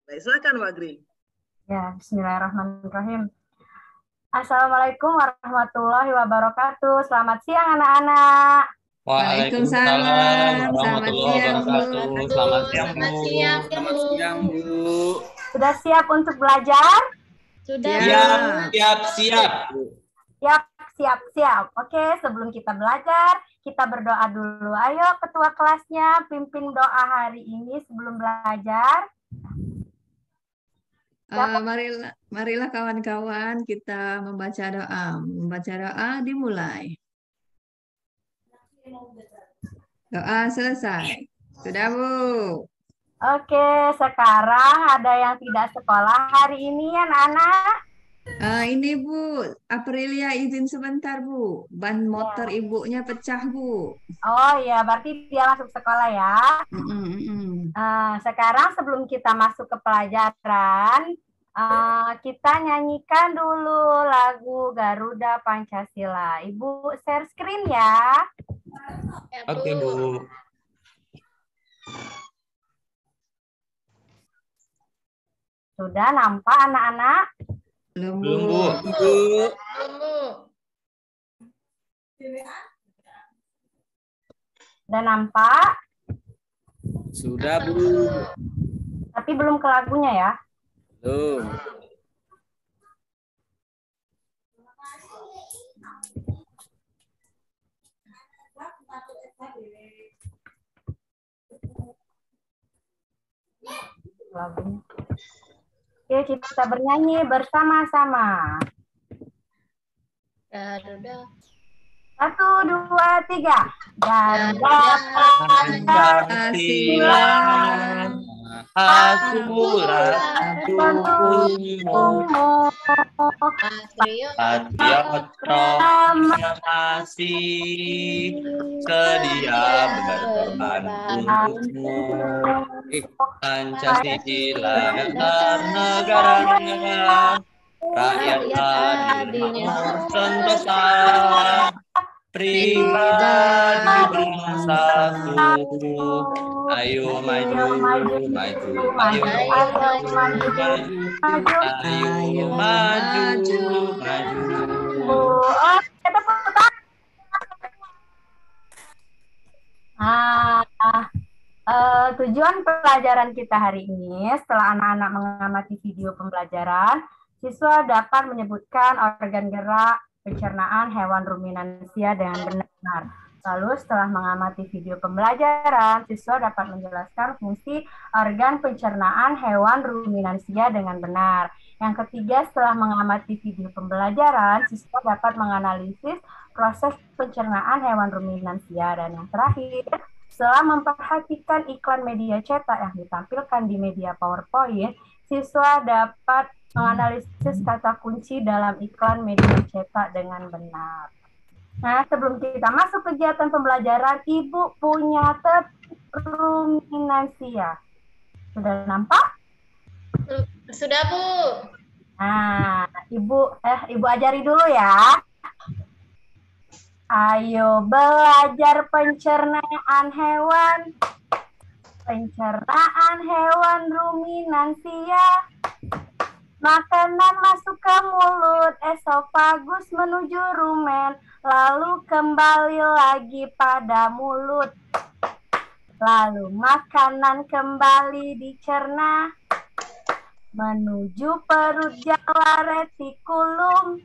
Baik, silakan Mbak Gri. Ya, bismillahirrahmanirrahim. Assalamualaikum warahmatullahi wabarakatuh. Selamat siang anak-anak. Waalaikumsalam warahmatullahi wabarakatuh. Selamat siang, Bu. Selamat siang, Bu. Sudah siap untuk belajar? Sudah. Siap. Siap. Oke, sebelum kita belajar, kita berdoa dulu. Ayo, ketua kelasnya pimpin doa hari ini sebelum belajar. Marilah kawan-kawan kita membaca doa. Membaca doa dimulai. Doa selesai. Sudah, Bu. Oke, sekarang ada yang tidak sekolah hari ini, anak-anak. Ini Bu, Aprilia izin sebentar Bu. Ban motor ibunya pecah Bu. Oh iya, berarti dia masuk sekolah ya. Sekarang sebelum kita masuk ke pelajaran, kita nyanyikan dulu lagu Garuda Pancasila. Ibu share screen ya. Oke, Bu. Sudah nampak anak-anak? Belum, Bu. Sudah nampak? Sudah, Bu. Tapi belum ke lagunya ya? Belum. Lagunya. Oke, kita bernyanyi bersama-sama. Garuda. 1, 2, 3. Garuda Pancasila, aku patriot proklamasi, sedia berkorban untukmu. Pancasila negara, rakyat adil sentosa, pribadi bersatu. Ayo maju, tujuan pelajaran kita hari ini, setelah anak-anak mengamati video pembelajaran, siswa dapat menyebutkan organ gerak pencernaan hewan ruminansia dengan benar. Lalu setelah mengamati video pembelajaran, siswa dapat menjelaskan fungsi organ pencernaan hewan ruminansia dengan benar. Yang ketiga, setelah mengamati video pembelajaran, siswa dapat menganalisis proses pencernaan hewan ruminansia. Dan yang terakhir, setelah memperhatikan iklan media cetak yang ditampilkan di media PowerPoint, siswa dapat menganalisis kata kunci dalam iklan media cetak dengan benar. Nah, sebelum kita masuk kegiatan pembelajaran, Ibu punya ruminansia. Sudah nampak? Sudah, Bu. Nah, Ibu ajari dulu ya. Ayo belajar pencernaan hewan. Pencernaan hewan ruminansia. Makanan masuk ke mulut, esofagus menuju rumen, lalu kembali lagi pada mulut. Lalu makanan kembali dicerna, menuju perut Jawa retikulum.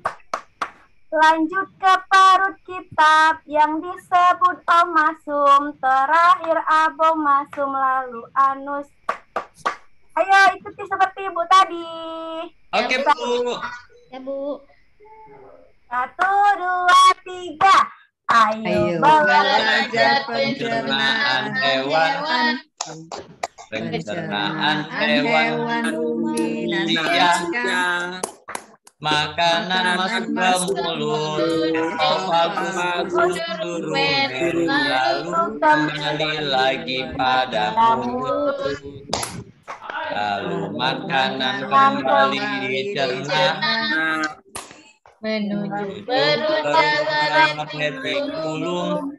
Lanjut ke parut kitab yang disebut omasum, terakhir abomasum, lalu anus. Ayo ikuti seperti Ibu tadi. Oke, Bu. Ya, Bu. 1, 2, 3. Ayo belajar pencernaan hewan. Pencernaan hewan ruminansia. Makanan masuk ke mulut, esofagus turun, lalu kembali lagi pada mulut. Lalu makanan kembali dicerna, menuju perut Jawa retikulum.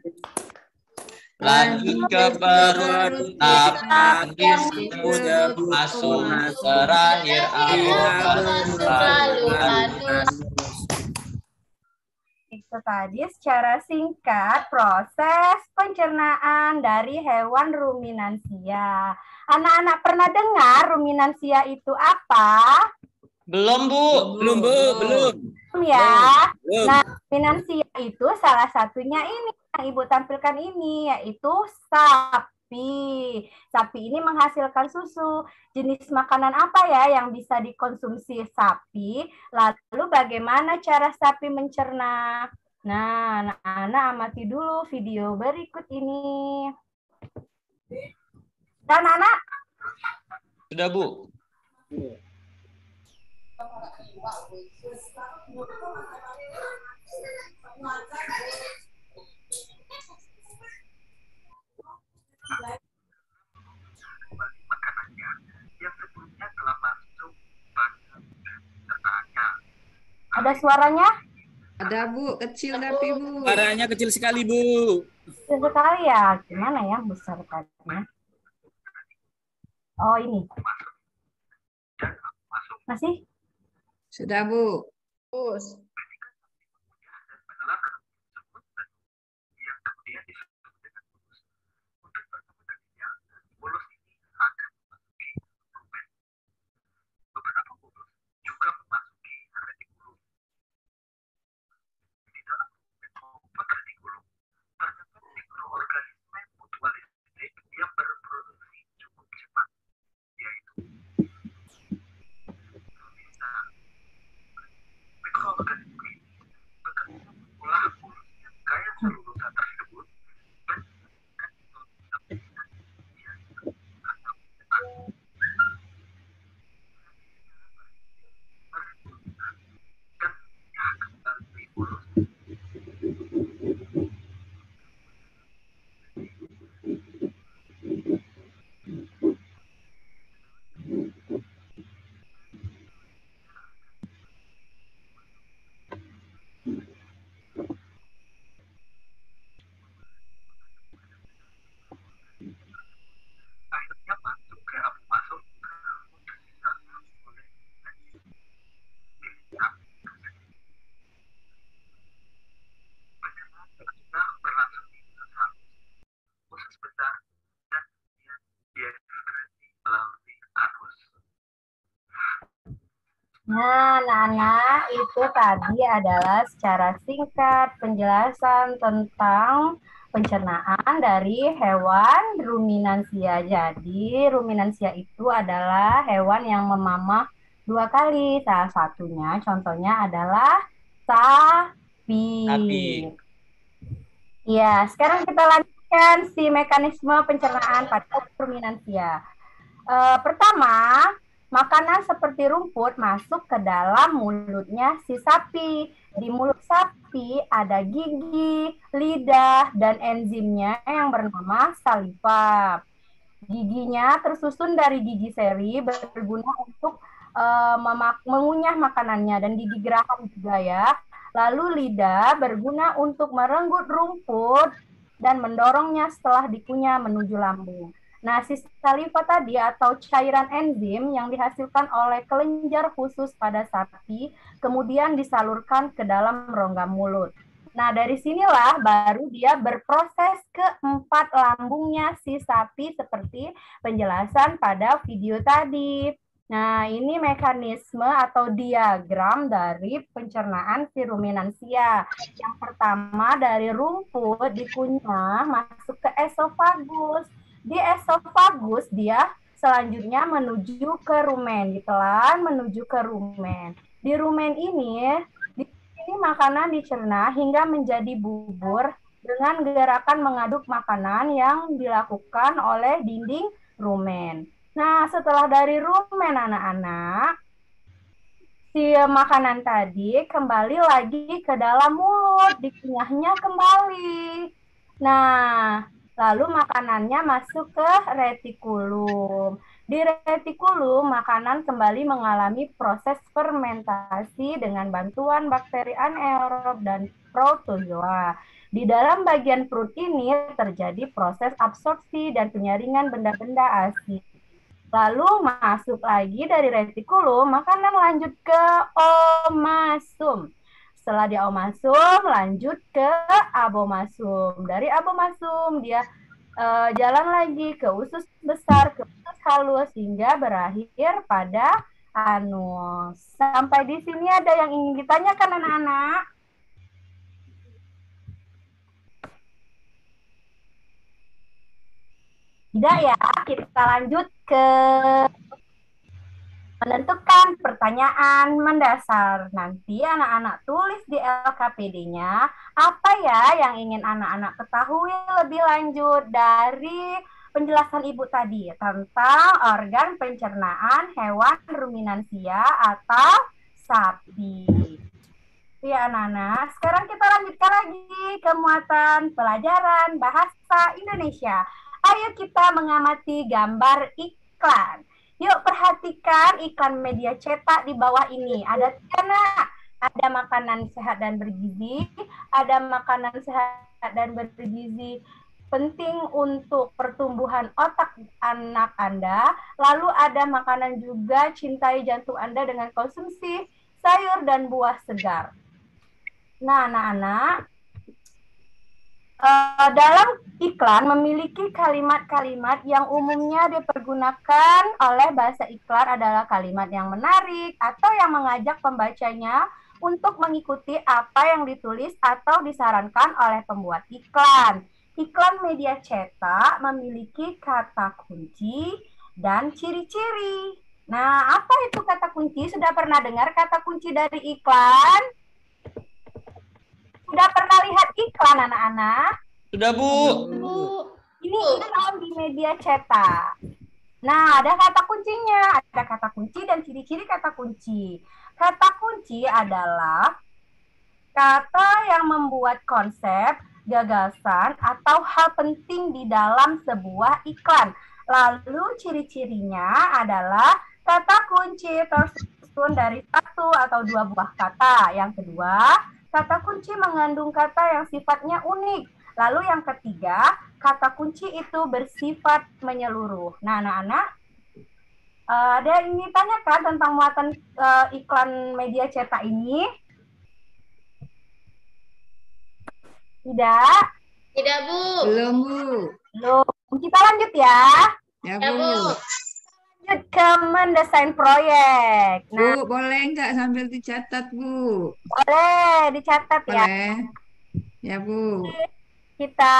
lagi ke perut, nafas masuk terakhir Itu tadi secara singkat proses pencernaan dari hewan ruminansia. Anak-anak pernah dengar ruminansia itu apa? Belum, Bu. Belum, Bu. Belum. Ya. Belum. Nah, ruminansia itu salah satunya ini yang Ibu tampilkan ini, yaitu sapi. Sapi ini menghasilkan susu. Jenis makanan apa ya yang bisa dikonsumsi sapi? Lalu bagaimana cara sapi mencerna? Nah, anak-anak amati dulu video berikut ini. Dan anak? Sudah, Bu. Ada suaranya? Ada Bu, kecil tapi Bu. Suaranya kecil sekali, Bu. Kecil sekali ya. Gimana ya besar tadinya? Oh, ini. Masih? Sudah Bu. Nah, anak-anak, itu tadi adalah secara singkat penjelasan tentang pencernaan dari hewan ruminansia. Jadi, ruminansia itu adalah hewan yang memamah 2 kali. Salah satunya, contohnya adalah sapi. Ya, sekarang kita lanjutkan si mekanisme pencernaan pada ruminansia. Pertama, makanan seperti rumput masuk ke dalam mulutnya si sapi. Di mulut sapi ada gigi, lidah, dan enzimnya yang bernama saliva. Giginya tersusun dari gigi seri berguna untuk mengunyah makanannya, dan gigi geraham juga ya. Lalu lidah berguna untuk merenggut rumput dan mendorongnya setelah dikunyah menuju lambung. Nah, si saliva tadi atau cairan enzim yang dihasilkan oleh kelenjar khusus pada sapi kemudian disalurkan ke dalam rongga mulut. Nah, dari sinilah baru dia berproses ke 4 lambungnya si sapi seperti penjelasan pada video tadi. Nah, ini mekanisme atau diagram dari pencernaan si ruminansia. Yang pertama dari rumput dikunyah masuk ke esofagus. Di esofagus dia selanjutnya menuju ke rumen, ditelan menuju ke rumen. Di rumen ini makanan dicerna hingga menjadi bubur dengan gerakan mengaduk makanan yang dilakukan oleh dinding rumen. Nah, setelah dari rumen anak-anak, si makanan tadi kembali lagi ke dalam mulut, dikunyahnya kembali. Nah, lalu makanannya masuk ke retikulum. Di retikulum, makanan kembali mengalami proses fermentasi dengan bantuan bakteri anaerob dan protozoa. Di dalam bagian perut ini terjadi proses absorpsi dan penyaringan benda-benda asin. Lalu masuk lagi dari retikulum, makanan lanjut ke omasum. Setelah di omasum, lanjut ke abomasum. Dari abomasum, dia jalan lagi ke usus besar, ke usus halus, hingga berakhir pada anus. Sampai di sini ada yang ingin ditanyakan anak-anak? Tidak ya, kita lanjut ke menentukan pertanyaan mendasar. Nanti anak-anak tulis di LKPD-nya apa ya yang ingin anak-anak ketahui lebih lanjut dari penjelasan Ibu tadi tentang organ pencernaan hewan ruminansia atau sapi. Ya anak-anak, sekarang kita lanjutkan lagi ke muatan pelajaran bahasa Indonesia. Ayo kita mengamati gambar iklan. Yuk perhatikan iklan media cetak di bawah ini. Ada tiga, ada makanan sehat dan bergizi, ada makanan sehat dan bergizi penting untuk pertumbuhan otak anak Anda. Lalu ada makanan juga cintai jantung Anda dengan konsumsi sayur dan buah segar. Nah, anak-anak, dalam iklan memiliki kalimat-kalimat yang umumnya dipergunakan oleh bahasa iklan adalah kalimat yang menarik atau yang mengajak pembacanya untuk mengikuti apa yang ditulis atau disarankan oleh pembuat iklan. Iklan media cetak memiliki kata kunci dan ciri-ciri. Nah, apa itu kata kunci? Sudah pernah dengar kata kunci dari iklan? Sudah pernah lihat iklan anak-anak? Sudah, Bu. Ini iklan di media cetak. Nah, ada kata kuncinya. Ada kata kunci dan ciri-ciri kata kunci. Kata kunci adalah kata yang membuat konsep, gagasan, atau hal penting di dalam sebuah iklan. Lalu ciri-cirinya adalah kata kunci tersusun dari satu atau dua buah kata. Yang kedua, kata kunci mengandung kata yang sifatnya unik. Lalu yang ketiga, kata kunci itu bersifat menyeluruh. Nah, anak-anak, ada yang ingin tanyakan tentang muatan iklan media cetak ini? Tidak? Tidak, Bu. Belum, Bu. Belum. Kita lanjut ya. Ya, Ya, Bu. Bu. Lanjut ke mendesain proyek. Nah, Bu, boleh nggak sambil dicatat, Bu? boleh dicatat ya. Boleh. Ya, Bu. Kita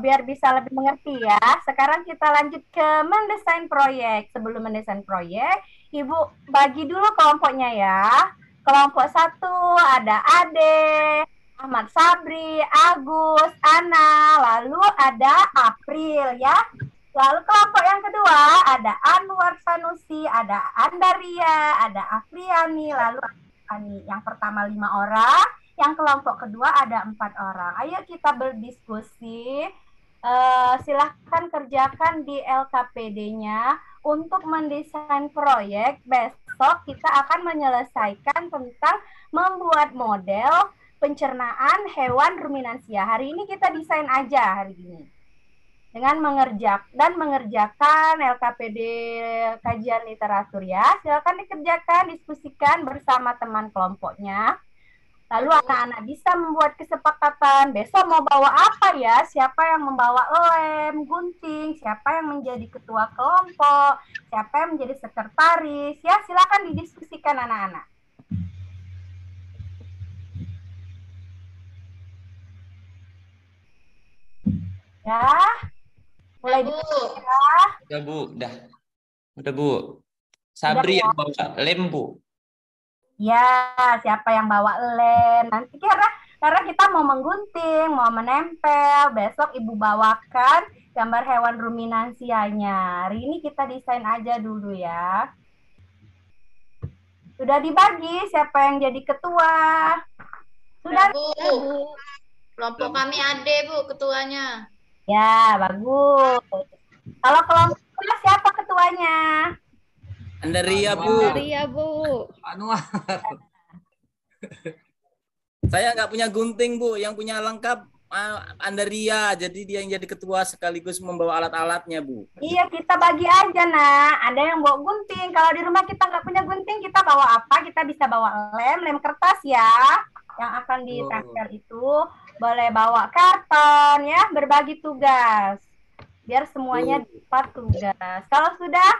biar bisa lebih mengerti ya. Sekarang kita lanjut ke mendesain proyek. Sebelum mendesain proyek, Ibu bagi dulu kelompoknya ya. Kelompok 1 ada Ade, Ahmad Sabri, Agus, Ana, lalu ada April ya. Lalu kelompok yang kedua ada Anwar Sanusi, ada Andaria, ada Afriani, lalu Ani. Yang pertama 5 orang, yang kelompok kedua ada 4 orang. Ayo kita berdiskusi. Silahkan kerjakan di LKPD-nya untuk mendesain proyek. Besok kita akan menyelesaikan tentang membuat model pencernaan hewan ruminansia. Hari ini kita desain aja hari ini. Dengan mengerjakan LKPD kajian literatur ya. Silakan dikerjakan, diskusikan bersama teman kelompoknya. Lalu anak-anak bisa membuat kesepakatan besok mau bawa apa ya, siapa yang membawa lem, gunting, siapa yang menjadi ketua kelompok, siapa yang menjadi sekretaris, ya silakan didiskusikan anak-anak. Ya, mulai Bu. diskusi ya. Udah, Bu. Udah, Bu. Sabri yang bawa lem, Bu. Ya, siapa yang bawa lem? Nanti karena kita mau menggunting, mau menempel, besok Ibu bawakan gambar hewan ruminansianya. Hari ini kita desain aja dulu ya. Sudah dibagi siapa yang jadi ketua? Sudah, Bu. Kelompok kami Ade, Bu, ketuanya. ya, bagus. Kalau kelompok Siapa ketuanya? Andaria, Bu. Andaria, Bu. Anwar. Saya nggak punya gunting, Bu. Yang punya lengkap Andaria. Jadi dia yang jadi ketua sekaligus membawa alat-alatnya, Bu. Iya, kita bagi aja, nak. Ada yang bawa gunting. Kalau di rumah kita nggak punya gunting, kita bawa apa? Kita bisa bawa lem kertas ya. Yang akan ditempel itu boleh bawa karton ya, berbagi tugas. Biar semuanya dapat tugas. Kalau sudah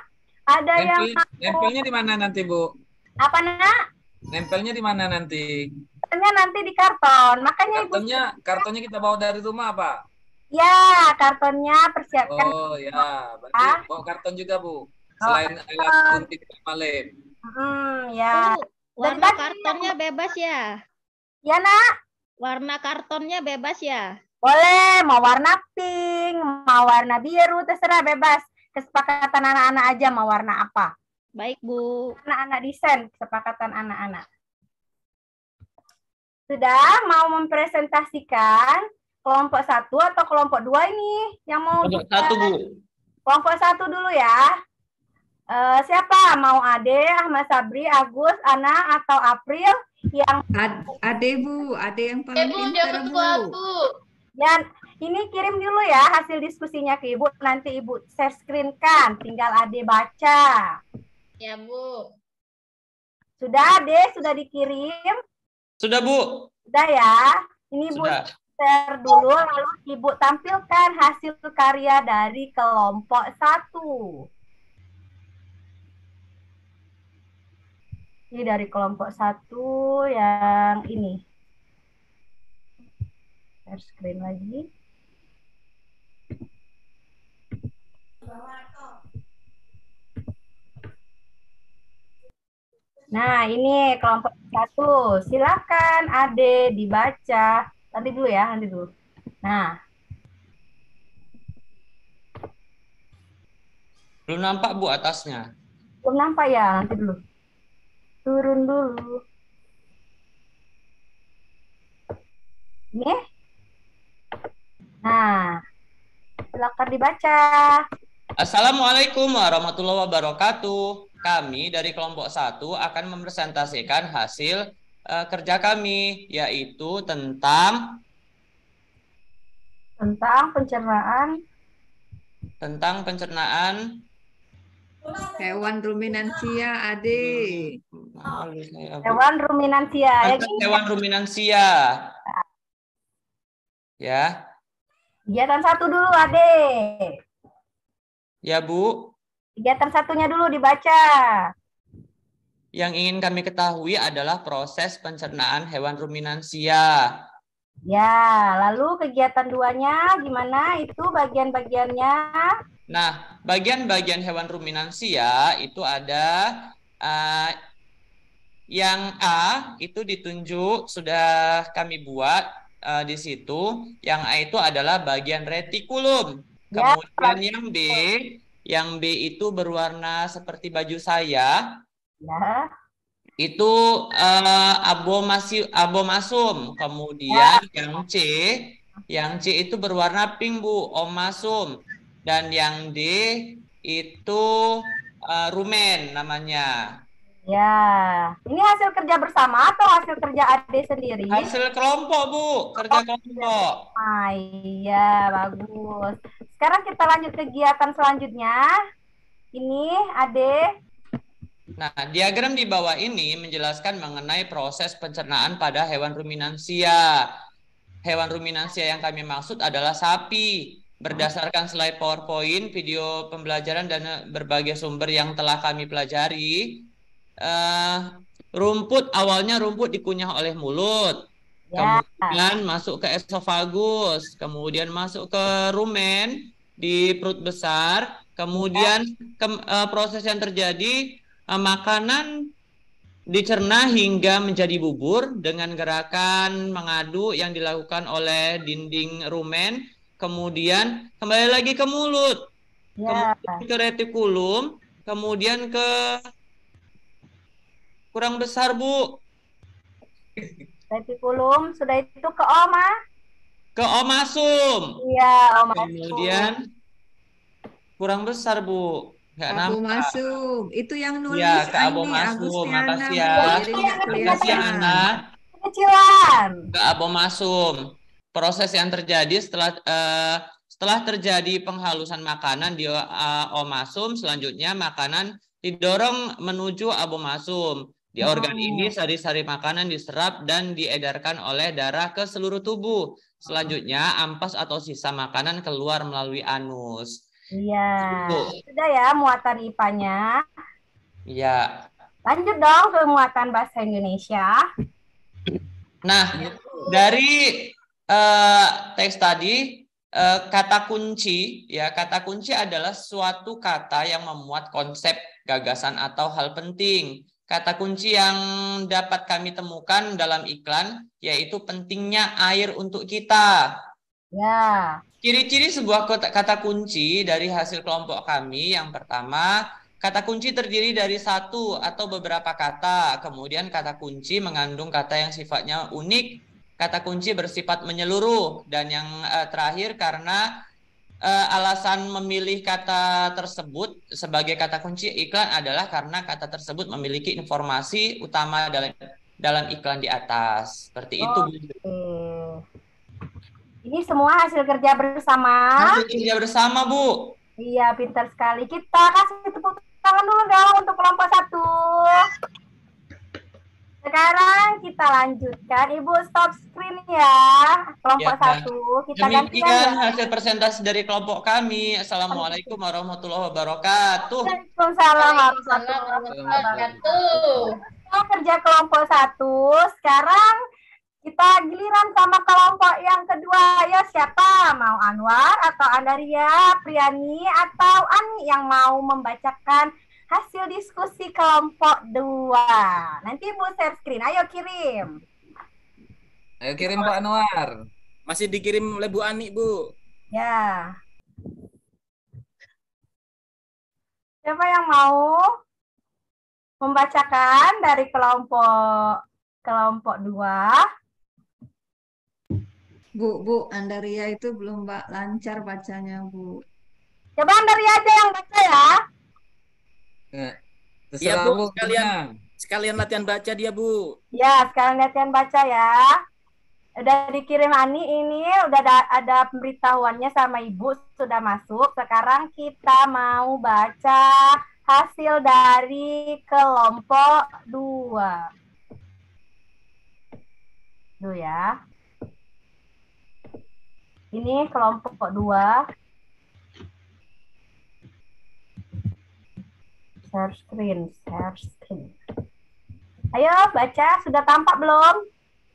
ada yang Nempelnya di mana nanti, Bu? apa, nak? Nempelnya di mana nanti? Nanti di karton. Makanya Ibu Kartonnya kita bawa dari rumah, apa? ya, kartonnya persiapkan. Oh ya, berarti bawa karton juga, Bu. Selain alat gunting sama lem. Ya. Bu, warna kartonnya bebas ya? Ya, nak. Warna kartonnya bebas ya? Boleh, mau warna pink, mau warna biru, terserah bebas. Kesepakatan anak-anak aja mau warna apa. Baik, Bu. Anak-anak desain, kesepakatan anak-anak. Sudah mau mempresentasikan kelompok 1 atau kelompok 2 ini? Yang mau Kelompok 1, Bu. Kelompok 1 dulu ya. Siapa? Mau Ade, Ahmad Sabri, Agus, Ana, atau April? Yang Ade, Bu. Ade yang paling pintar, Bu. Dan ini kirim dulu ya hasil diskusinya ke Ibu. Nanti Ibu share screen kan. Tinggal Ade baca. Ya, Bu. Sudah, Ade? Sudah dikirim? Sudah, Bu. Sudah ya. Ini Ibu Sudah. share dulu, lalu Ibu tampilkan hasil karya dari kelompok 1. Ini dari kelompok 1 yang ini. Share screen lagi. Nah, ini kelompok 1. Silakan Ade dibaca. Nanti dulu ya, nanti dulu. Nah, Belum nampak, Bu, atasnya. belum nampak ya, nanti dulu. Turun dulu. Ini. Nah, silakan dibaca. Assalamualaikum warahmatullahi wabarakatuh. Kami dari kelompok 1 akan mempresentasikan hasil kerja kami, yaitu tentang pencernaan Hewan ruminansia, Ade. Hewan ruminansia. Hewan ruminansia. Ya. Kegiatan 1 dulu, Ade. Ya, Bu. Kegiatan 1-nya dulu dibaca. Yang ingin kami ketahui adalah proses pencernaan hewan ruminansia. Ya, lalu kegiatan 2-nya gimana? Itu bagian-bagiannya. Nah, bagian-bagian hewan ruminansia itu ada yang A itu ditunjuk sudah kami buat di situ. Yang A itu adalah bagian retikulum. Kemudian yang B itu berwarna seperti baju saya. Ya. Itu abomasum. Kemudian yang C itu berwarna pink, Bu, omasum. Dan yang D itu rumen namanya. Ya, ini hasil kerja bersama atau hasil kerja Ade sendiri? Hasil kelompok, Bu, kerja kelompok. Iya, bagus. Sekarang kita lanjut kegiatan selanjutnya. Ini Ade. Nah, diagram di bawah ini menjelaskan mengenai proses pencernaan pada hewan ruminansia. Hewan ruminansia yang kami maksud adalah sapi. Berdasarkan slide PowerPoint, video pembelajaran dan berbagai sumber yang telah kami pelajari, awalnya rumput dikunyah oleh mulut, kemudian masuk ke esofagus, kemudian masuk ke rumen di perut besar, kemudian proses yang terjadi, makanan dicerna hingga menjadi bubur dengan gerakan mengaduk yang dilakukan oleh dinding rumen. Kemudian kembali lagi ke mulut, kemudian ke retikulum, kemudian ke kurang besar, Bu. Retikulum, sudah itu ke oma? Ke omasum. Iya, omasum. Kemudian kurang besar, Bu. Nggak Abu nampak. Masum. Itu yang Ya, nulis Kak Abo ini Masum. Agustiana, Makasih Bu. ya. Jadi nggak Makasih ya, kelihatan. Ana. Kecilan. Kak Abo Masum. Proses yang terjadi setelah terjadi penghalusan makanan di Omasum, selanjutnya makanan didorong menuju abomasum. Di organ ini sari-sari makanan diserap dan diedarkan oleh darah ke seluruh tubuh. Selanjutnya ampas atau sisa makanan keluar melalui anus. Iya. Itu. Sudah ya muatan IPA-nya. Iya. Lanjut dong ke muatan bahasa Indonesia. Nah, dari teks tadi kata kunci adalah suatu kata yang memuat konsep, gagasan atau hal penting. Kata kunci yang dapat kami temukan dalam iklan yaitu pentingnya air untuk kita. Ya. Ciri-ciri sebuah kata kunci dari hasil kelompok kami, yang pertama, kata kunci terdiri dari satu atau beberapa kata. Kemudian kata kunci mengandung kata yang sifatnya unik. Kata kunci bersifat menyeluruh. Dan yang terakhir, karena alasan memilih kata tersebut sebagai kata kunci iklan adalah karena kata tersebut memiliki informasi utama dalam iklan di atas. Seperti itu, Bu. Oke. Ini semua hasil kerja bersama. Hasil kerja bersama, Bu. Iya, pintar sekali. Kita kasih tepuk tangan dulu dong untuk kelompok 1. Sekarang kita lanjutkan. Ibu stop screen ya. Kelompok Ya. 1. Kita gantian Demikian ya. hasil presentasi dari kelompok kami. Assalamualaikum warahmatullahi wabarakatuh. Waalaikumsalam Waalaikumsalam warahmatullahi wabarakatuh. Kita kerja kelompok 1. Sekarang kita giliran sama kelompok yang kedua. Ya, siapa? Mau Anwar atau Andaria, Priani atau Ani yang mau membacakan hasil diskusi kelompok 2. Nanti Bu share screen. Ayo kirim. Ayo kirim Pak Anwar. Masih dikirim oleh Bu Ani, Bu. Ya. Siapa yang mau membacakan dari kelompok 2? Bu, Andaria itu belum lancar bacanya, Bu. Coba Andaria aja yang baca ya. Iya, Terserah Bu, Bu. sekalian latihan baca dia, Bu. Ya, sekarang latihan baca ya. Udah dikirim Ani, ini udah ada pemberitahuannya sama Ibu, sudah masuk. Sekarang kita mau baca hasil dari kelompok 2. Tuh ya. Ini kelompok 2. Share screen. Ayo baca, sudah tampak belum?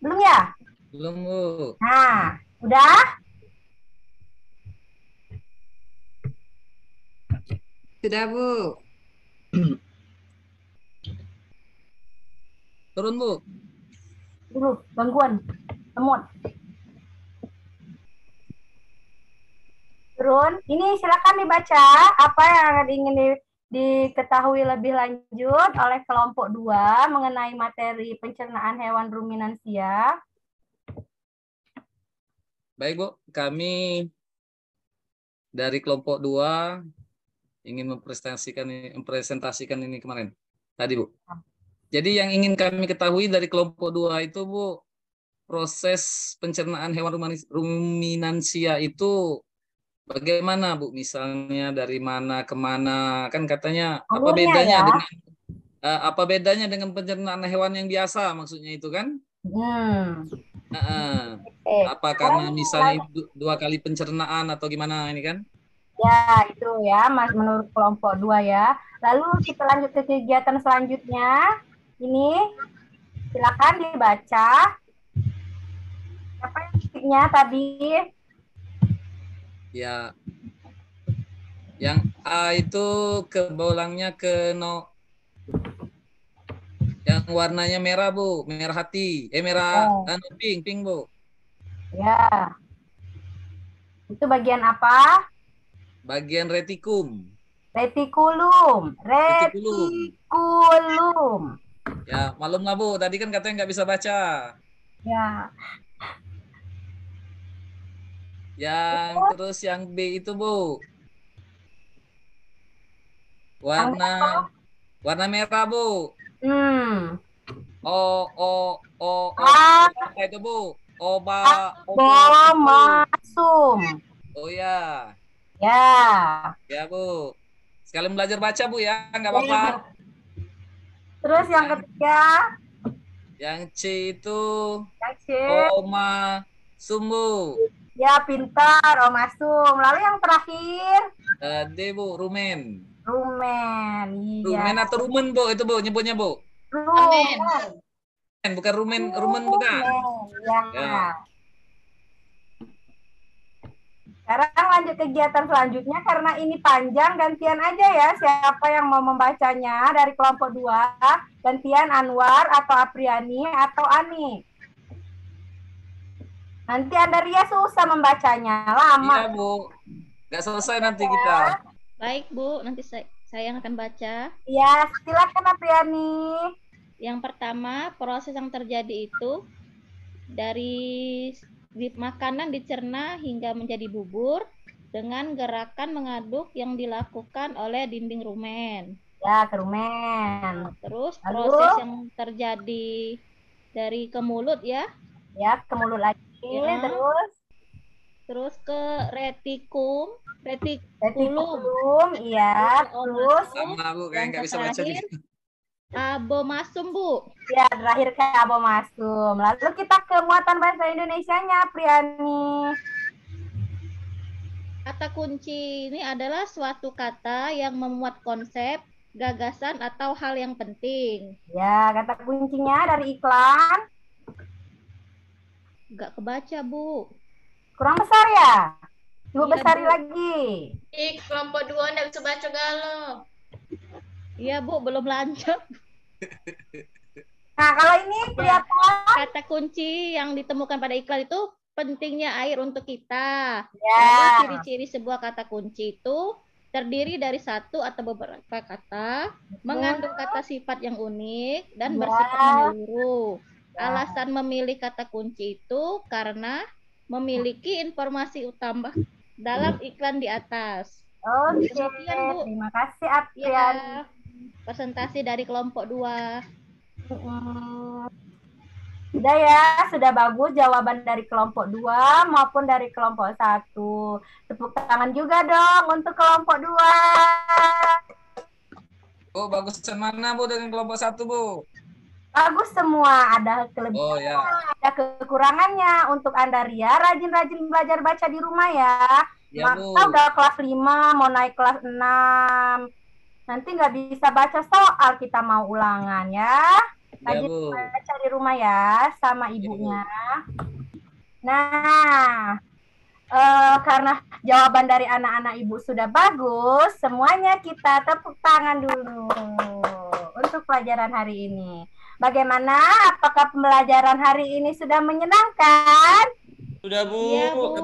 Belum ya? Belum Bu. Nah, udah? Sudah, Bu. Turun Bu. Dulu, gangguan. Temut. Turun. Ini silakan dibaca apa yang ingin diketahui lebih lanjut oleh kelompok 2 mengenai materi pencernaan hewan ruminansia. Baik Bu, kami dari kelompok 2 ingin mempresentasikan ini kemarin. Tadi Bu. Jadi yang ingin kami ketahui dari kelompok 2 itu Bu, proses pencernaan hewan ruminansia itu bagaimana Bu? Misalnya dari mana ke mana? Kan katanya apa bedanya ya? dengan pencernaan hewan yang biasa, maksudnya itu kan? Apa karena misalnya 2 kali pencernaan atau gimana ini kan? Ya, itu ya, Mas, menurut kelompok 2 ya. Lalu kita lanjut ke kegiatan selanjutnya. Ini silakan dibaca. Apa yang titiknya tadi? Ya. Yang A itu bolangnya ke yang warnanya merah Bu, merah hati. Merah pink Bu. Ya. Itu bagian apa? Bagian retikum. Retikulum. Ya, malum lah Bu. Tadi kan katanya nggak bisa baca. Ya. Yang terus yang B itu Bu. Warna merah, Bu. Hmm. Apa itu, Bu? Abomasum. Oh ya. Ya. Ya, Bu. Sekalian belajar baca, Bu ya. Nggak apa-apa. Ya. Terus yang ketiga. Yang C itu Yang C. Sumbu. Ya, pintar, Omasum. Lalu yang terakhir. D, Bu, rumen. Rumen. Iya. Rumen atau rumen, Bu? Itu, Bu, nyebutnya, Bu. Rumen. Bukan rumen bukan. Ya. Sekarang lanjut kegiatan selanjutnya karena ini panjang, gantian aja ya siapa yang mau membacanya dari kelompok 2. Gantian Anwar atau Apriani atau Ani. Nanti Andaria susah membacanya, lama. Iya, Bu. Nggak selesai nanti kita. Baik, Bu. Nanti saya yang akan baca. Ya, silakan Apriani. Yang pertama, proses yang terjadi itu dari makanan dicerna hingga menjadi bubur dengan gerakan mengaduk yang dilakukan oleh dinding rumen. Ya, ke rumen. Terus proses yang terjadi dari ke mulut ya. Ya, ke mulut lagi. Ya. Terus ke retikulum. Iya. Terus sama, Bu, kayak nggak bisa baca gitu. Abomasum, Bu. Ya, terakhir ke abomasum. Lalu kita ke muatan bahasa Indonesianya, Priani. Kata kunci ini adalah suatu kata yang memuat konsep, gagasan, atau hal yang penting. Ya, kata kuncinya dari iklan. Nggak kebaca, Bu. Kurang besar ya? Ibu Iya, besari Bu. lagi. Kelompok 2 nggak bisa baca galau. Iya, Bu, belum lanjut. Nah, kalau ini kelihatan. Kata kunci yang ditemukan pada iklan itu pentingnya air untuk kita. Ya. Lalu ciri-ciri sebuah kata kunci itu terdiri dari satu atau beberapa kata, mengandung kata sifat yang unik, dan bersifat menyeluruh. Alasan memilih kata kunci itu karena memiliki informasi utama dalam iklan di atas. Oke, Demikian, Bu. terima kasih Apriani. Ya, presentasi dari kelompok 2. Sudah ya, sudah bagus jawaban dari kelompok 2 maupun dari kelompok 1. Tepuk tangan juga dong untuk kelompok 2. Bu, bagusan mana, Bu, dengan kelompok 1, Bu? Bagus semua, ada kelebihan, ya. ada kekurangannya. Untuk Andaria, rajin-rajin belajar baca di rumah ya. Ya, Maka Bu. udah kelas 5, mau naik kelas 6. Nanti nggak bisa baca soal, kita mau ulangan ya. Rajin baca di rumah ya, sama ibunya. Nah, karena jawaban dari anak-anak ibu sudah bagus, semuanya kita tepuk tangan dulu untuk pelajaran hari ini. Bagaimana? Apakah pembelajaran hari ini sudah menyenangkan? Sudah, Bu. Iya, Bu.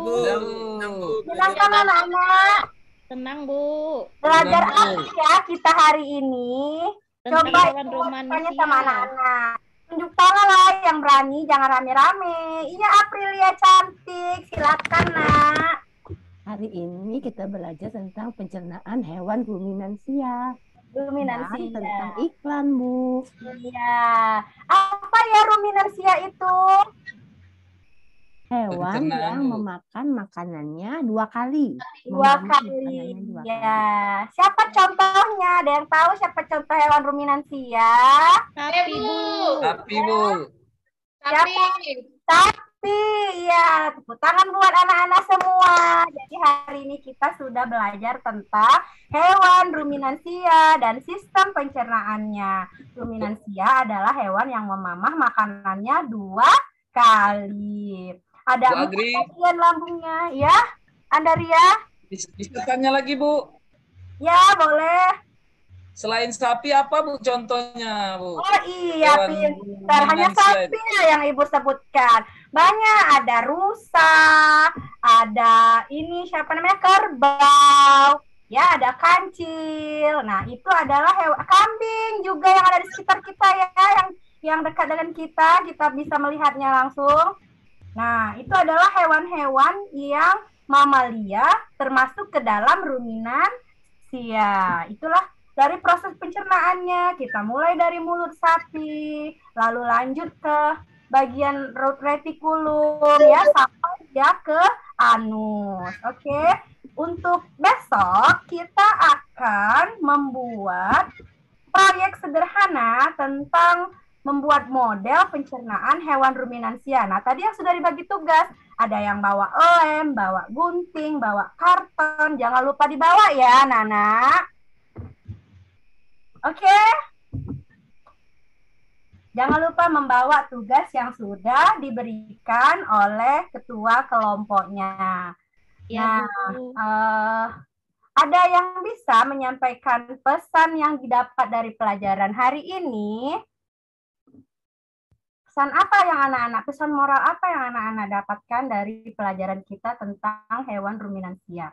Menyenangkan anak-anak? Tenang, Bu. Belajar apa ya kita hari ini? Tentang Coba hewan rumanusia. sama anak-anak. Tunjuk tangan lah yang berani, jangan rame-rame. Iya, Aprilia cantik. Silakan, Nak. Hari ini kita belajar tentang pencernaan hewan ruminansia. Ruminansia. Dan tentang iklan, Bu. Iya. Apa ya ruminansia itu? Hewan yang memakan makanannya 2 kali. Dua kali. Ya. Siapa contohnya? Ada yang tahu siapa contoh hewan ruminansia? Sapi, Bu. Sapi, Bu. Sapi. Ya. Tepuk tangan buat anak-anak semua. Jadi hari ini kita sudah belajar tentang hewan ruminansia dan sistem pencernaannya. Ruminansia adalah hewan yang memamah makanannya 2 kali. Ada 4 bagian lambungnya, ya, Andaria? Bisa tanya lagi, Bu? Ya, boleh. Selain sapi apa, Bu, contohnya, Bu? Oh iya, pintar. Hanya sapi yang Ibu sebutkan. Banyak, ada rusa, ada ini siapa namanya, kerbau, ya, ada kancil. Nah, itu adalah kambing juga yang ada di sekitar kita ya, yang dekat dengan kita bisa melihatnya langsung. Nah, itu adalah hewan-hewan yang mamalia termasuk ke dalam ruminansia. Itulah dari proses pencernaannya. Kita mulai dari mulut sapi, lalu lanjut ke bagian retikulum ya, sampai dia ke anus. Oke. Untuk besok kita akan membuat proyek sederhana tentang membuat model pencernaan hewan ruminansia. Nah, tadi yang sudah dibagi tugas, ada yang bawa lem, bawa gunting, bawa karton. Jangan lupa dibawa ya, Nana. Oke? Jangan lupa membawa tugas yang sudah diberikan oleh ketua kelompoknya. Ya, Nah, ada yang bisa menyampaikan pesan yang didapat dari pelajaran hari ini? Pesan apa yang anak-anak, pesan moral apa yang anak-anak dapatkan dari pelajaran kita tentang hewan ruminansia?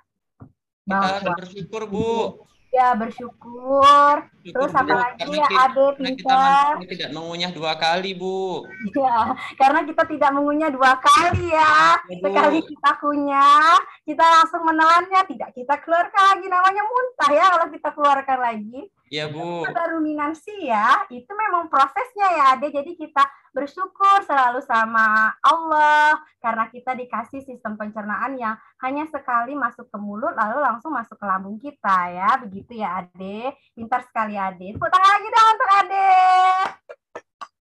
Kita bersyukur, Bu. Ya, bersyukur. Terus apa lagi ya, Ade, pintar. Kita tidak mengunyah 2 kali, Bu. Ya, karena kita tidak mengunyah 2 kali ya. Sekali kita kunyah, kita langsung menelannya, tidak kita keluarkan lagi. Namanya muntah ya kalau kita keluarkan lagi. Iya, Bu. Pada ruminansi ya, itu memang prosesnya ya, Ade. Jadi kita bersyukur selalu sama Allah karena kita dikasih sistem pencernaan yang hanya sekali masuk ke mulut lalu langsung masuk ke lambung kita ya. Begitu ya, Ade. Pintar sekali, Ade. Tepuk tangan lagi dong untuk Ade.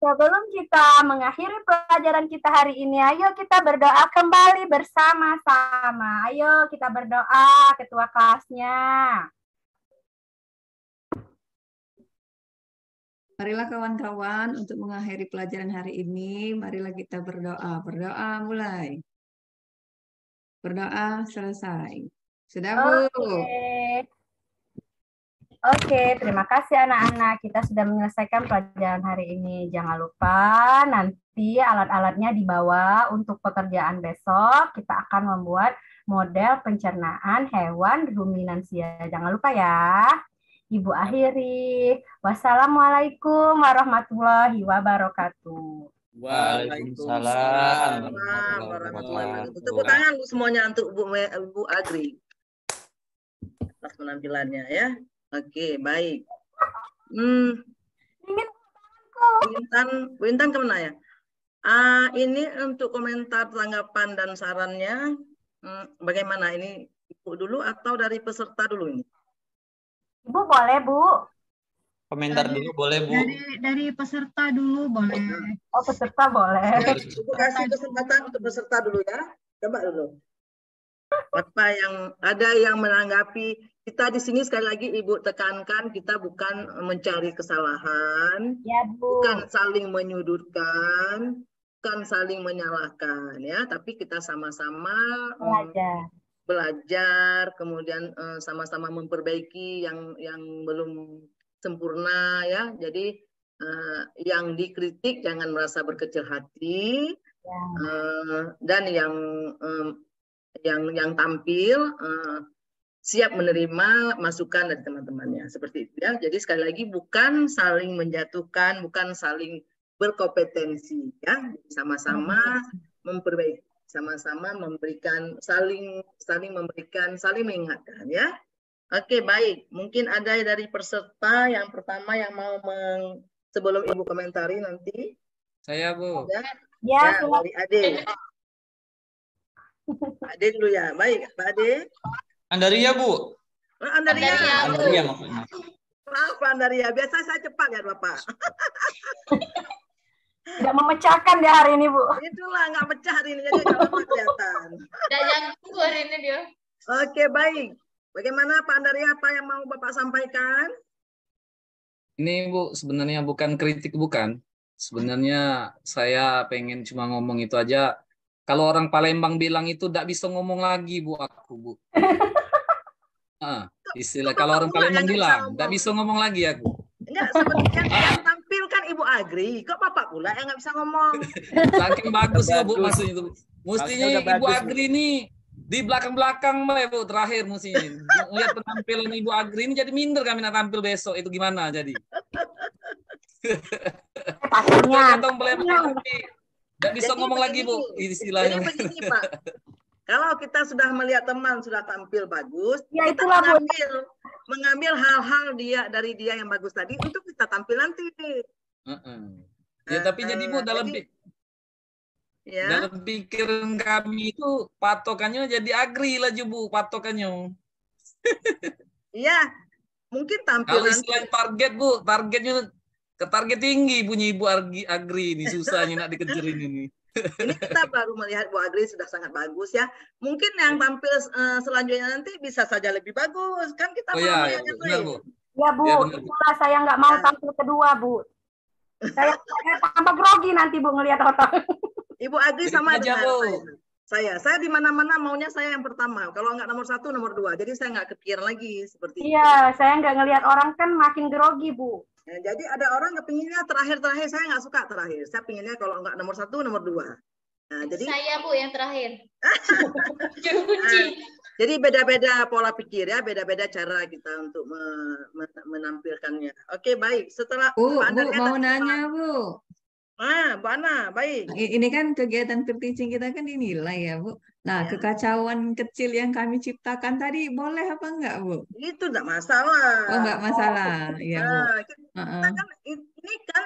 Sebelum kita mengakhiri pelajaran kita hari ini, ayo kita berdoa kembali bersama-sama. Ayo kita berdoa, ketua kelasnya. Marilah kawan-kawan untuk mengakhiri pelajaran hari ini, marilah kita berdoa. Berdoa mulai. Berdoa selesai. Sudah, Bu? Oke, terima kasih anak-anak. Kita sudah menyelesaikan pelajaran hari ini. Jangan lupa nanti alat-alatnya dibawa untuk pekerjaan besok. Kita akan membuat model pencernaan hewan ruminansia. Jangan lupa ya. Ibu akhiri. Wassalamualaikum warahmatullahi wabarakatuh. Waalaikumsalam warahmatullahi wabarakatuh. Tepuk tangan semuanya untuk Bu Agri atas penampilannya ya. Oke, baik. Bu Intan kemana ya? Ini untuk komentar, tanggapan dan sarannya bagaimana? Ini Ibu dulu atau dari peserta dulu ini? Ibu boleh, Bu. Komentar dulu boleh, Bu. Dari peserta dulu boleh. Oh, peserta boleh. Ibu kasih kesempatan untuk peserta dulu ya. Coba dulu. Apa yang ada yang menanggapi, kita di sini sekali lagi Ibu tekankan, kita bukan mencari kesalahan, ya, Bu. Bukan saling menyudutkan, bukan saling menyalahkan ya, tapi kita sama-sama belajar, kemudian sama-sama memperbaiki yang belum sempurna ya. Jadi yang dikritik jangan merasa berkecil hati, dan yang tampil siap menerima masukan dari teman-temannya, seperti itu ya. Jadi sekali lagi bukan saling menjatuhkan, bukan saling berkompetensi ya, sama-sama memperbaiki, sama-sama memberikan, saling memberikan, saling mengingatkan ya. Oke, baik. Mungkin ada dari peserta yang pertama yang mau sebelum Ibu komentari nanti. Saya, Bu. Ya, dari Ade. Ade dulu ya. Baik, Pak Ade. Andaria, Bu. Andaria. Andaria maksudnya. Maaf, Andaria. Biasa saya cepat ya, Bapak. Tidak memecahkan dia hari ini, Bu. Itulah, nggak pecah hari ini, jadi nggak apa kelihatan. Dan yang hari ini dia. Oke, baik. Bagaimana Pak Andaria, apa yang mau Bapak sampaikan? Ini, Bu, sebenarnya bukan kritik, bukan. Sebenarnya saya pengen cuma ngomong itu aja. Kalau orang Palembang bilang itu tidak bisa ngomong lagi, Bu, aku, Bu. Istilah kalau orang Palembang bilang, tidak bisa ngomong lagi aku. Enggak, sebenarnya yang tampil kan Ibu Agri. Kok Bapak pula yang nggak bisa ngomong? Saking bagus ya, Bu, maksudnya itu. Mestinya Ibu Agri ini di belakang-belakang, Bu, terakhir mestinya. Lihat penampilan Ibu Agri ini jadi minder kami nak tampil besok. Itu gimana jadi? Pastinya. Tidak bisa ngomong lagi, Bu, istilahnya. Jadi begini, Pak. Kalau kita sudah melihat teman sudah tampil bagus, ya, kita itulah, mengambil mengambil hal-hal dari dia yang bagus tadi untuk kita tampil nanti. Ya, tapi jadi Bu ya. dalam pikiran kami itu patokannya jadi agri lah Bu, patokannya. Iya, mungkin tampil Kalau nanti. istilah target Bu, targetnya ke target tinggi punya Ibu agri ini, susahnya nak dikejar ini. Ini kita baru melihat Bu Agri sudah sangat bagus ya. Mungkin yang tampil selanjutnya nanti bisa saja lebih bagus. Kan kita belum melihat yang lain. Ya Bu, itulah saya nggak mau tampil kedua Bu. Saya tambah grogi nanti Bu ngelihat orang. Ibu Agri sama dengan saya. Saya di mana-mana maunya saya yang pertama. Kalau nggak nomor 1, nomor 2. Jadi saya nggak kepikiran lagi seperti itu. Iya, saya nggak ngelihat orang kan makin grogi Bu. Ya, jadi ada orang kepinginnya terakhir-terakhir, saya nggak suka terakhir. Saya pinginnya kalau nggak nomor 1, nomor 2. Nah, jadi saya Bu yang terakhir. Jadi beda-beda pola pikir ya, beda-beda cara kita untuk menampilkannya. Oke, baik. Setelah Bu mau nanya Bu. Bu Ana, baik. Ini kan kegiatan peer-teaching kita kan dinilai ya Bu. Nah, kekacauan kecil yang kami ciptakan tadi boleh apa enggak Bu? Itu enggak masalah. Oh, enggak masalah. Iya Bu. Kita kan, ini kan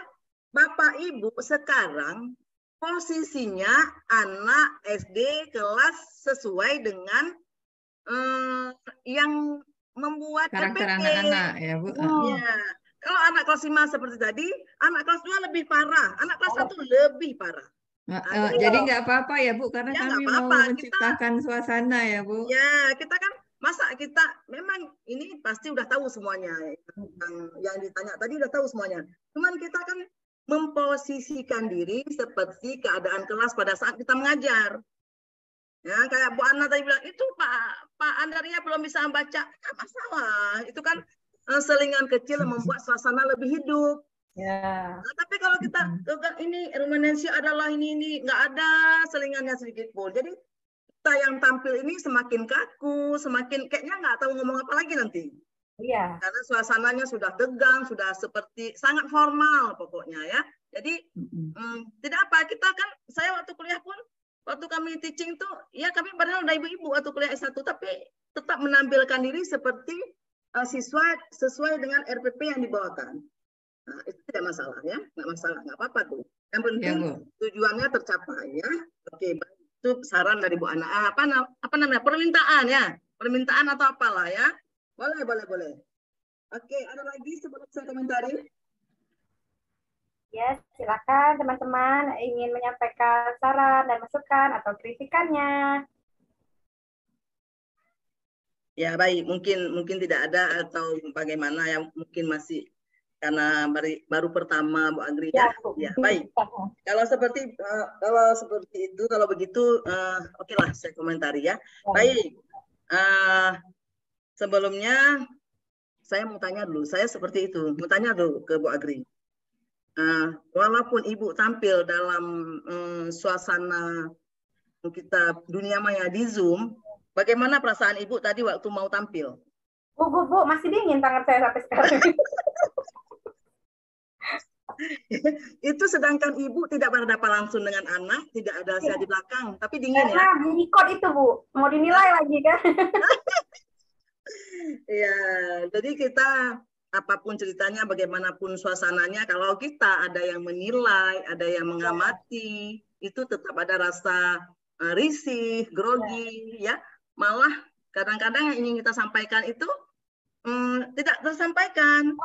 Bapak Ibu sekarang posisinya anak SD kelas sesuai dengan yang membuat karakter RPP. anak-anak ya Bu. Ya. Kalau anak kelas 5 seperti tadi, anak kelas 2 lebih parah, anak kelas 1 lebih parah. Jadi nggak apa-apa ya Bu, karena ya, kami mau menciptakan suasana ya Bu. Ya, kita kan masa kita memang ini pasti udah tahu semuanya. Yang ditanya tadi udah tahu semuanya. Cuman kita kan memposisikan diri seperti keadaan kelas pada saat kita mengajar. Ya, kayak Bu Ana tadi bilang, itu Pak Andaria belum bisa membaca. Nggak masalah. Itu kan selingan kecil membuat suasana lebih hidup. Ya. Nah, tapi kalau kita ini ruminansi adalah ini nggak ada selingannya sedikit pun. Jadi kita yang tampil ini semakin kaku, semakin kayaknya nggak tahu ngomong apa lagi nanti. Iya. Karena suasananya sudah tegang, sudah seperti sangat formal pokoknya ya. Jadi tidak apa, kita kan saya waktu kuliah pun waktu kami teaching tuh ya kami padahal udah ibu-ibu waktu kuliah S1 tapi tetap menampilkan diri seperti siswa sesuai dengan RPP yang dibawakan. Nah, itu tidak masalah ya, nggak masalah, nggak apa-apa tuh. Yang penting ya, tujuannya tercapai ya. Oke, itu saran dari Bu Ana. Apa namanya? Permintaan ya, permintaan atau apalah ya. Boleh. Oke, ada lagi sebelum saya komentari? Ya, silakan teman-teman ingin menyampaikan saran dan masukan atau kritikannya. Ya baik, mungkin tidak ada atau bagaimana yang mungkin masih karena baru pertama Bu Agri ya. Ya baik. Kalau seperti itu, kalau begitu, oke lah saya komentari ya. Baik. Sebelumnya saya mau tanya dulu, saya seperti itu, mau tanya dulu ke Bu Agri. Walaupun Ibu tampil dalam suasana kita dunia maya di Zoom, bagaimana perasaan Ibu tadi waktu mau tampil? Bu, masih dingin tangan saya sampai sekarang. Itu sedangkan Ibu tidak berhadapan langsung dengan anak, tidak ada saya di belakang, tapi dingin ya. Karena di record itu Bu, mau dinilai lagi kan? Ya, jadi kita apapun ceritanya, bagaimanapun suasananya, kalau kita ada yang menilai, ada yang mengamati, itu tetap ada rasa risih, grogi, ya. Malah kadang-kadang yang ingin kita sampaikan itu tidak tersampaikan.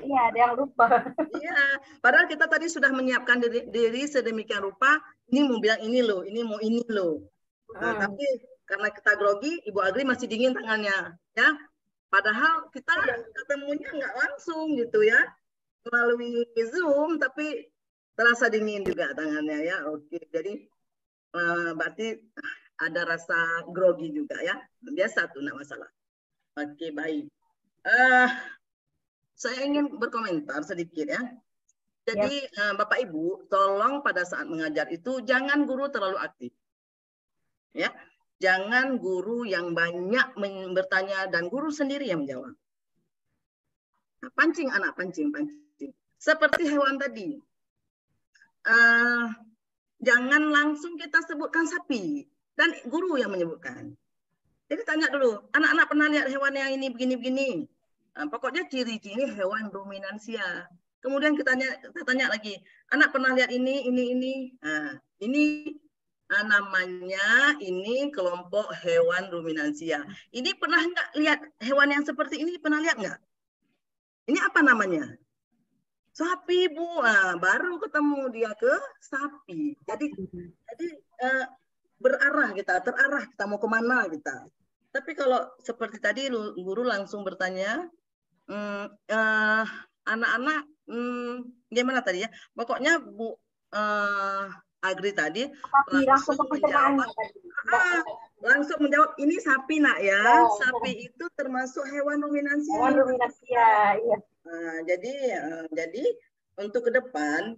Iya, ada yang lupa. Iya, padahal kita tadi sudah menyiapkan diri sedemikian rupa, ini mau bilang ini loh, ini mau ini loh. Nah, tapi karena kita grogi, Ibu Agri masih dingin tangannya, ya. Padahal kita ketemunya nggak langsung gitu ya, melalui Zoom, tapi terasa dingin juga tangannya ya. Oke, jadi berarti ada rasa grogi juga ya. Biasa tuh, nggak masalah. Oke, baik. Saya ingin berkomentar sedikit ya. Jadi Bapak Ibu, tolong pada saat mengajar itu jangan guru terlalu aktif. Ya. Jangan guru yang banyak bertanya dan guru sendiri yang menjawab. Nah, pancing anak, pancing. Seperti hewan tadi. Jangan langsung kita sebutkan sapi dan guru yang menyebutkan. Jadi tanya dulu, anak-anak pernah lihat hewan yang ini begini-begini? Pokoknya ciri-ciri hewan ruminansia. Kemudian kita tanya lagi, anak pernah lihat ini. Nah, ini namanya ini kelompok hewan ruminansia. Ini pernah nggak lihat hewan yang seperti ini? Pernah lihat nggak? Ini apa namanya? Sapi, Bu. Nah, baru ketemu dia ke sapi. Jadi terarah kita mau kemana kita. Tapi kalau seperti tadi guru langsung bertanya, anak-anak gimana tadi ya? Pokoknya Bu Agri tadi langsung menjawab ini sapi nak ya. Sapi itu termasuk hewan ruminansia. Hewan ruminansia, iya. Jadi untuk ke depan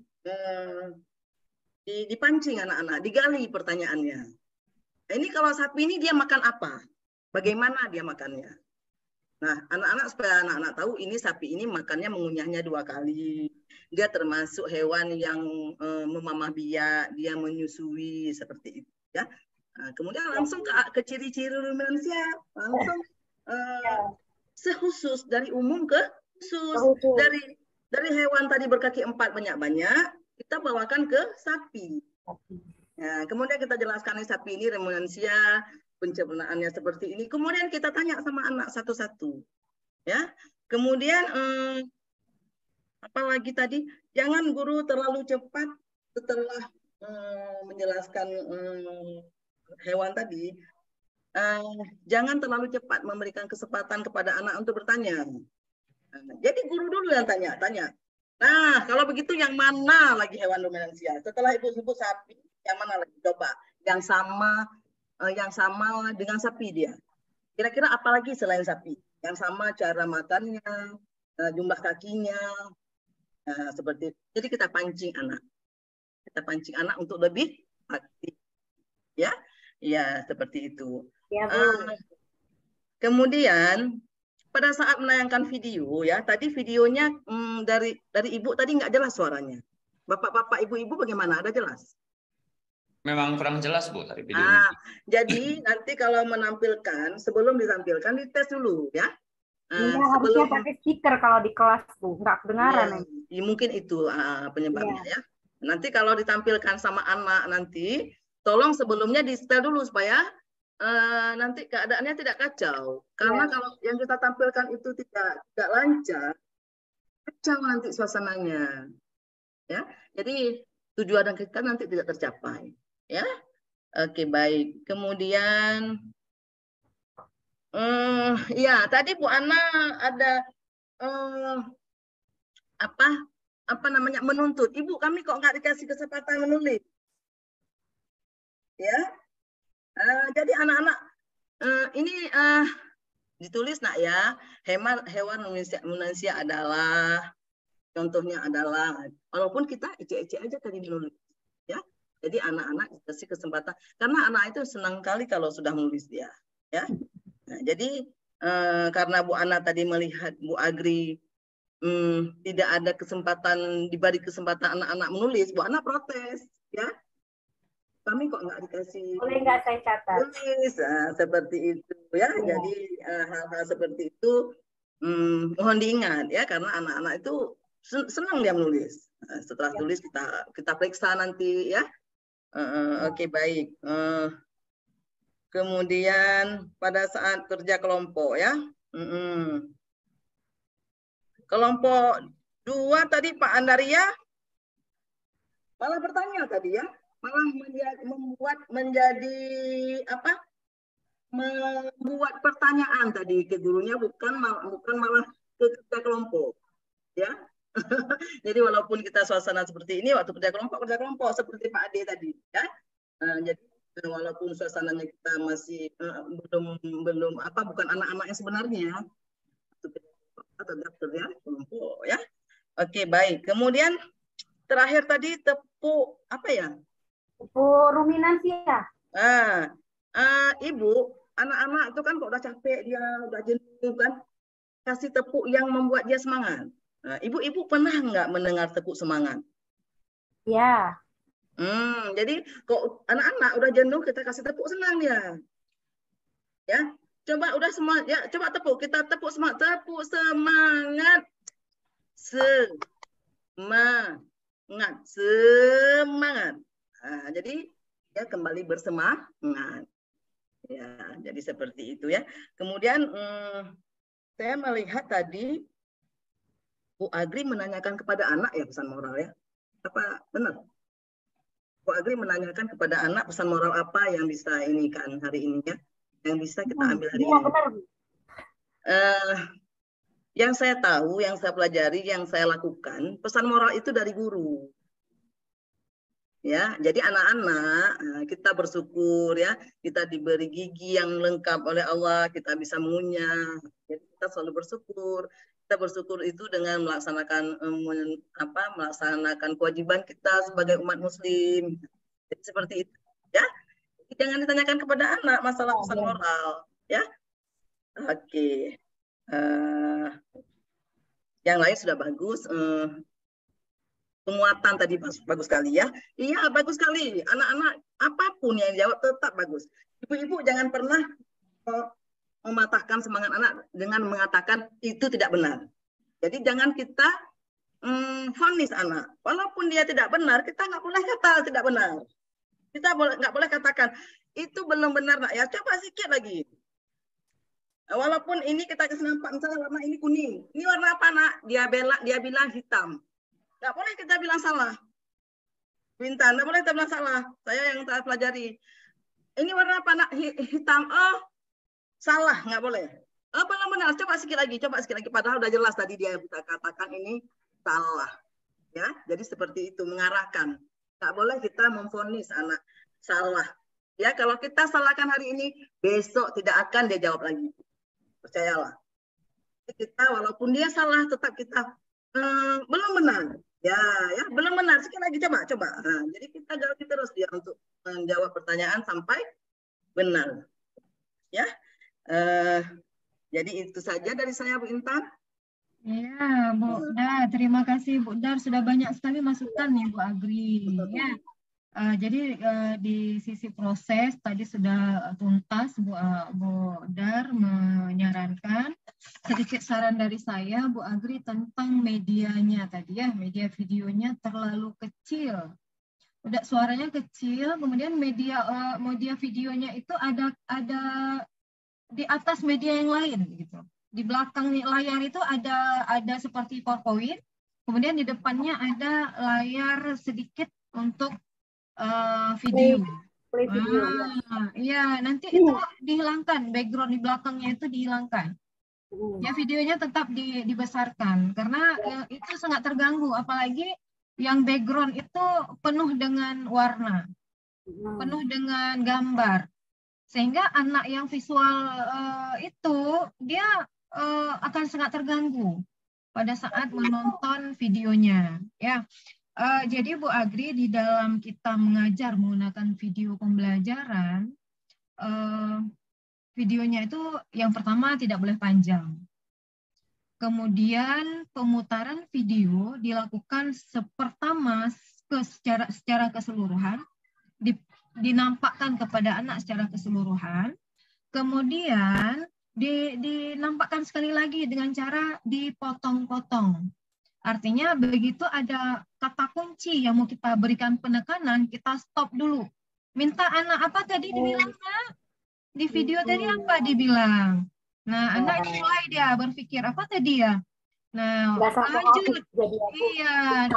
dipancing anak-anak, digali pertanyaannya. Ini kalau sapi ini dia makan apa? Bagaimana dia makannya? Nah, anak-anak supaya anak-anak tahu ini sapi ini makannya mengunyahnya 2 kali. Dia termasuk hewan yang memamah biak, dia menyusui seperti itu ya. Nah, kemudian langsung ke ciri-ciri ruminansia, langsung sekhusus dari umum ke khusus. Dari hewan tadi berkaki 4 banyak-banyak, kita bawakan ke sapi. Nah, kemudian kita jelaskan nih sapi ini ruminansia, pencernaannya seperti ini. Kemudian kita tanya sama anak satu-satu. Ya. Kemudian apalagi tadi, jangan guru terlalu cepat setelah menjelaskan hewan tadi. Jangan terlalu cepat memberikan kesempatan kepada anak untuk bertanya. Jadi guru dulu yang tanya. Nah, kalau begitu yang mana lagi hewan ruminansia? Setelah ibu sebut sapi, yang mana lagi? Coba. Yang sama dengan sapi dia. Kira-kira apa lagi selain sapi? Yang sama cara makannya, jumlah kakinya, seperti itu. Jadi kita pancing anak. Kita pancing anak untuk lebih aktif. Ya, seperti itu. Ya, kemudian pada saat menayangkan video ya, tadi videonya dari ibu tadi nggak jelas suaranya. Bapak-bapak, ibu-ibu bagaimana? Ada jelas? Memang kurang jelas Bu tadi videonya. Jadi nanti kalau menampilkan, sebelum ditampilkan dites dulu ya. Harusnya pakai speaker kalau di kelas Bu, nggak kedengaran. Ya, mungkin itu penyebabnya ya. Nanti kalau ditampilkan sama anak nanti, tolong sebelumnya di-setel dulu supaya nanti keadaannya tidak kacau. Karena kalau yang kita tampilkan itu tidak lancar, kacau nanti suasananya. Ya, jadi tujuan kita nanti tidak tercapai. Ya, oke baik. Kemudian, ya tadi Bu Ana ada apa namanya menuntut. Ibu kami kok nggak dikasih kesempatan menulis. Ya. Jadi anak-anak ini ditulis nak ya, hewan ruminansia adalah, contohnya adalah, walaupun kita ecek-ecek aja tadi menulis, ya. Jadi anak-anak dikasih kesempatan, karena anak itu senang kali kalau sudah menulis dia, ya. Nah, jadi karena Bu Ana tadi melihat Bu Agri tidak ada kesempatan, diberi kesempatan anak-anak menulis, Bu Ana protes, ya. Kami kok nggak dikasih. Boleh nggak saya catat? Tulis, seperti itu ya. Jadi hal-hal seperti itu mohon diingat ya, karena anak-anak itu senang dia menulis. Setelah tulis kita periksa nanti ya. Oke, baik. Kemudian pada saat kerja kelompok ya. Kelompok 2 tadi Pak Andaria malah bertanya tadi ya. Malah membuat pertanyaan tadi ke gurunya, bukan malah ke kerja kelompok ya. Jadi walaupun kita suasana seperti ini, waktu kerja kelompok seperti Pak Ade tadi ya. Jadi walaupun suasananya kita masih belum bukan anak-anak yang sebenarnya atau daftar ya kelompok ya. Oke, baik. Kemudian terakhir tadi tepuk apa ya? Ruminansia. Ibu, anak-anak itu kan kok udah capek, dia udah jenuh kan, kasih tepuk yang membuat dia semangat. Ibu-ibu pernah nggak mendengar tepuk semangat? Ya. Jadi kok anak-anak udah jenuh kita kasih tepuk senang dia. Ya. Coba udah semua ya, coba tepuk. Kita tepuk semangat, tepuk semangat. Semangat, semangat. Nah, jadi ya kembali bersemangat. Ya, jadi seperti itu ya. Kemudian saya melihat tadi Bu Agri menanyakan kepada anak ya pesan moral ya. Apa benar? Bu Agri menanyakan kepada anak pesan moral apa yang bisa ini kan hari ini ya, yang bisa kita ambil hari ini. Benar. Yang saya tahu, yang saya pelajari, yang saya lakukan, pesan moral itu dari guru. Ya, jadi anak-anak kita bersyukur ya, kita diberi gigi yang lengkap oleh Allah, kita bisa mengunyah. Jadi kita selalu bersyukur. Kita bersyukur itu dengan melaksanakan melaksanakan kewajiban kita sebagai umat muslim. Jadi seperti itu ya. Jangan ditanyakan kepada anak masalah pesan moral ya. Oke. Yang lain sudah bagus. Penguatan tadi bagus sekali ya. Iya, bagus sekali. Anak-anak apapun yang jawab tetap bagus. Ibu-ibu jangan pernah mematahkan semangat anak dengan mengatakan itu tidak benar. Jadi jangan kita vonis anak. Walaupun dia tidak benar, kita nggak boleh kata tidak benar. Kita nggak boleh katakan itu belum benar nak ya. Coba sedikit lagi. Walaupun ini kita kasih nampak misalnya warna ini kuning. Ini warna apa nak? Dia bilang hitam. Nggak boleh kita bilang salah. Bintan, nggak boleh kita bilang salah. Saya yang saya pelajari. Ini warna apa nak? Hitam. Oh, salah. Nggak boleh. Oh, benar-benar. Coba sedikit lagi. Padahal udah jelas tadi dia bisa katakan ini salah. Ya, jadi seperti itu. Mengarahkan. Nggak boleh kita memvonis anak salah. Ya, kalau kita salahkan hari ini, besok tidak akan dia jawab lagi. Percayalah. Kita walaupun dia salah, tetap kita belum benar. Ya, belum benar. Sekali lagi coba. Nah, jadi kita jawab terus dia untuk menjawab pertanyaan sampai benar. Ya, jadi itu saja dari saya Bu Intan. Ya, Bu Dar, terima kasih Bu Dar sudah banyak sekali masukan ya Bu Agri. Ya, jadi di sisi proses tadi sudah tuntas Bu Dar menyarankan. Sedikit saran dari saya, Bu Agri, tentang medianya tadi ya, media videonya terlalu kecil. Udah suaranya kecil, kemudian media videonya itu ada di atas media yang lain gitu. Di belakang layar itu ada seperti PowerPoint, kemudian di depannya ada layar sedikit untuk video. Iya, nanti itu dihilangkan, background di belakangnya itu dihilangkan. Ya, videonya tetap dibesarkan karena itu sangat terganggu, apalagi yang background itu penuh dengan warna, penuh dengan gambar, sehingga anak yang visual itu dia akan sangat terganggu pada saat menonton videonya. Ya, jadi Bu Agri, di dalam kita mengajar menggunakan video pembelajaran, videonya itu yang pertama tidak boleh panjang. Kemudian pemutaran video dilakukan secara keseluruhan, dinampakkan kepada anak secara keseluruhan. Kemudian dinampakkan sekali lagi dengan cara dipotong-potong. Artinya begitu ada kata kunci yang mau kita berikan penekanan, kita stop dulu. Minta anak apa tadi dibilang, Nak? Di video tadi apa dibilang? Nah, anak mulai dia berpikir apa tadi ya? Nah, lanjut. Iya,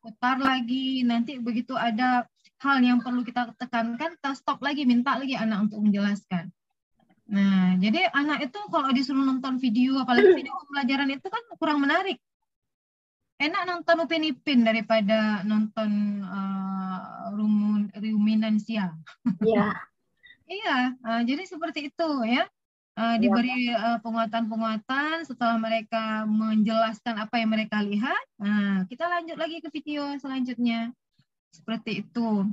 putar lagi. Nanti begitu ada hal yang perlu kita tekankan, kita stop lagi, minta lagi anak untuk menjelaskan. Nah, jadi anak itu kalau disuruh nonton video, apalagi video pembelajaran itu kan kurang menarik. Enak nonton Upin Ipin daripada nonton Ruminansia. Iya. Iya, jadi seperti itu ya. Diberi penguatan-penguatan setelah mereka menjelaskan apa yang mereka lihat. Nah, kita lanjut lagi ke video selanjutnya. Seperti itu.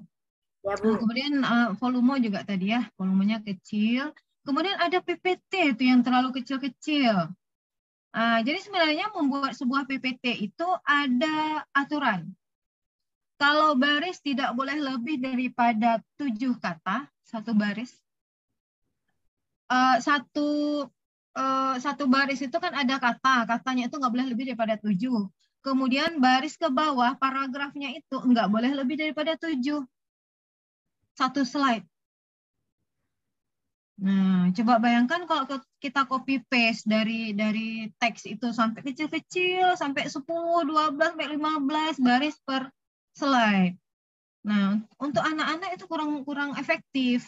Ya, Bu. Kemudian volume juga tadi ya, volumenya kecil. Kemudian ada PPT itu yang terlalu kecil-kecil. Jadi sebenarnya membuat sebuah PPT itu ada aturan. Kalau baris tidak boleh lebih daripada 7 kata, satu baris. satu baris itu kan ada katanya itu nggak boleh lebih daripada 7. Kemudian baris ke bawah paragrafnya itu nggak boleh lebih daripada 7. Satu slide. Nah, coba bayangkan kalau kita copy paste dari teks itu sampai kecil-kecil, sampai 10, 12, sampai 15 baris per slide. Nah, untuk anak-anak itu kurang efektif.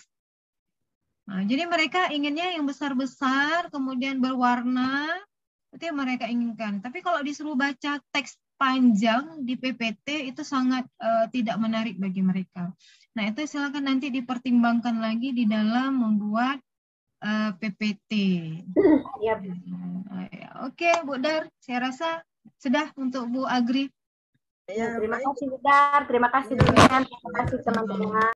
Nah, jadi mereka inginnya yang besar-besar, kemudian berwarna, itu yang mereka inginkan. Tapi kalau disuruh baca teks panjang di PPT itu sangat tidak menarik bagi mereka. Nah, itu silakan nanti dipertimbangkan lagi di dalam membuat PPT. Ya. Oke, Bu Dar, saya rasa sudah untuk Bu Agri. Terima kasih Bu Dar, terima kasih Demian, terima kasih teman-teman.